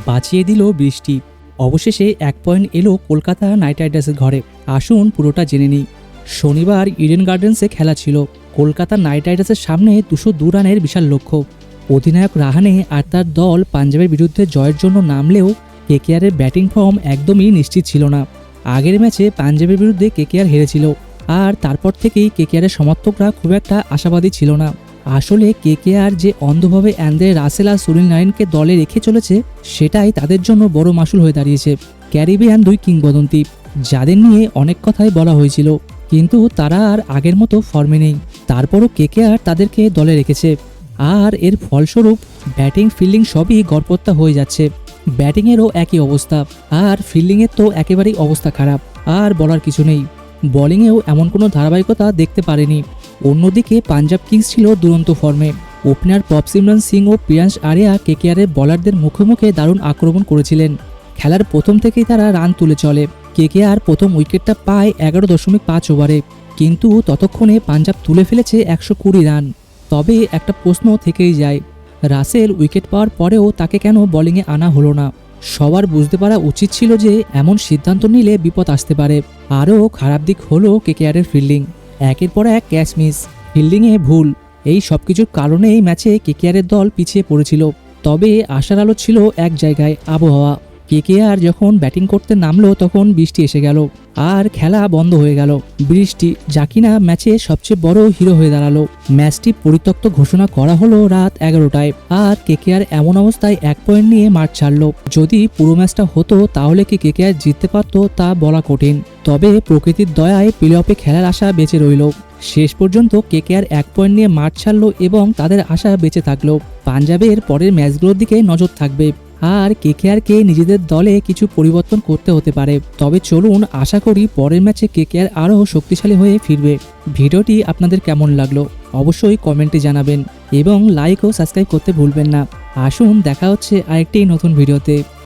বাঁচিয়ে দিল বৃষ্টি। অবশেষে 1 পয়েন্ট এলো কলকাতা নাইট রাইডার্সের ঘরে। আসুন পুরোটা জেনে নিই। শনিবার ইডেন গার্ডেন্সে খেলা ছিল। কলকাতা নাইট রাইডার্সের সামনে 202 রানের বিশাল লক্ষ্য। অধিনায়ক রাহানে আর তার দল পাঞ্জাবের বিরুদ্ধে জয়ের জন্য নামলেও কেকেআরের ব্যাটিং ফর্ম একদমই নিশ্চিত ছিল না। আগের ম্যাচে পাঞ্জাবের বিরুদ্ধে কেকেআর হেরেছিল, আর তারপর থেকেই কেকেআরের সমর্থকরা খুব একটা আশাবাদী ছিল না। আসলে কেকেআর যে অন্ধভাবে অ্যান্দ্রে রাসেল আর সুনীল নারায়ণকে দলে রেখে চলেছে, সেটাই তাদের জন্য বড় মাশুল হয়ে দাঁড়িয়েছে। ক্যারিবিয়ান দুই কিংবদন্তি, যাদের নিয়ে অনেক কথাই বলা হয়েছিল, কিন্তু তারা আর আগের মতো ফর্মে নেই। তারপরও কেকেআর তাদেরকে দলে রেখেছে, আর এর ফলস্বরূপ ব্যাটিং ফিল্ডিং সবই গড়পড়তা হয়ে যাচ্ছে। ব্যাটিংয়েরও একই অবস্থা, আর ফিল্ডিংয়ের তো একেবারেই অবস্থা খারাপ, আর বলার কিছু নেই। বোলিংয়েও এমন কোনো ধারাবাহিকতা দেখতে পারেনি। অন্যদিকে পাঞ্জাব কিংস ছিল দুরন্ত ফর্মে। ওপেনার প্রভসিমরন সিং ও প্রিয়াংশ আরিয়া কেকেআরের বোলারদের মুখে মুখে দারুণ আক্রমণ করেছিলেন। খেলার প্রথম থেকেই তারা রান তুলে চলে। কেকেআর প্রথম উইকেটটা পায় 11.5 ওভারে, কিন্তু ততক্ষণে পাঞ্জাব তুলে ফেলেছে 120 রান। তবে একটা প্রশ্ন থেকেই যায়, রাসেল উইকেট পাওয়ার পরেও তাকে কেন বোলিংয়ে আনা হলো না? সবার বুঝতে পারা উচিত ছিল যে এমন সিদ্ধান্ত নিলে বিপদ আসতে পারে। আরও খারাপ দিক হলো কেকেআরের ফিল্ডিং। একের পর এক ক্যাচ মিস, ফিল্ডিংয়ে ভুল, এই সব কিছুর কারণেই ম্যাচে কেকেআরের দল পিছিয়ে পড়েছিল। তবে আশার আলো ছিল এক জায়গায়, আবহাওয়া। কেকেআর যখন ব্যাটিং করতে নামলো তখন বৃষ্টি এসে গেল, আর খেলা বন্ধ হয়ে গেল। বৃষ্টি যা কিনা ম্যাচে সবচেয়ে বড় হিরো হয়ে দাঁড়ালো। ম্যাচটি পরিত্যক্ত ঘোষণা করা হলো রাত 11টায়, আর কেকেআর এমন অবস্থায় 1 পয়েন্ট নিয়ে মাঠ ছাড়লো। যদি পুরো ম্যাচটা হতো তাহলে কি কেকেআর জিততে পারতো তা বলা কঠিন। তবে প্রকৃতির দয়ায় প্লে অফে খেলার আশা বেঁচে রইল। শেষ পর্যন্ত কেকেআর 1 পয়েন্ট নিয়ে মাঠ ছাড়লো এবং তাদের আশা বেঁচে থাকলো। পাঞ্জাবের পরের ম্যাচগুলোর দিকে নজর থাকবে, আর কেকেআরকে নিজেদের দলে কিছু পরিবর্তন করতে হতে পারে। তবে চলুন আশা করি পরের ম্যাচে কেকেআর আরও শক্তিশালী হয়ে ফিরবে। ভিডিওটি আপনাদের কেমন লাগলো অবশ্যই কমেন্টে জানাবেন, এবং লাইক ও সাবস্ক্রাইব করতে ভুলবেন না। আসুন দেখা হচ্ছে আরেকটি নতুন ভিডিওতে।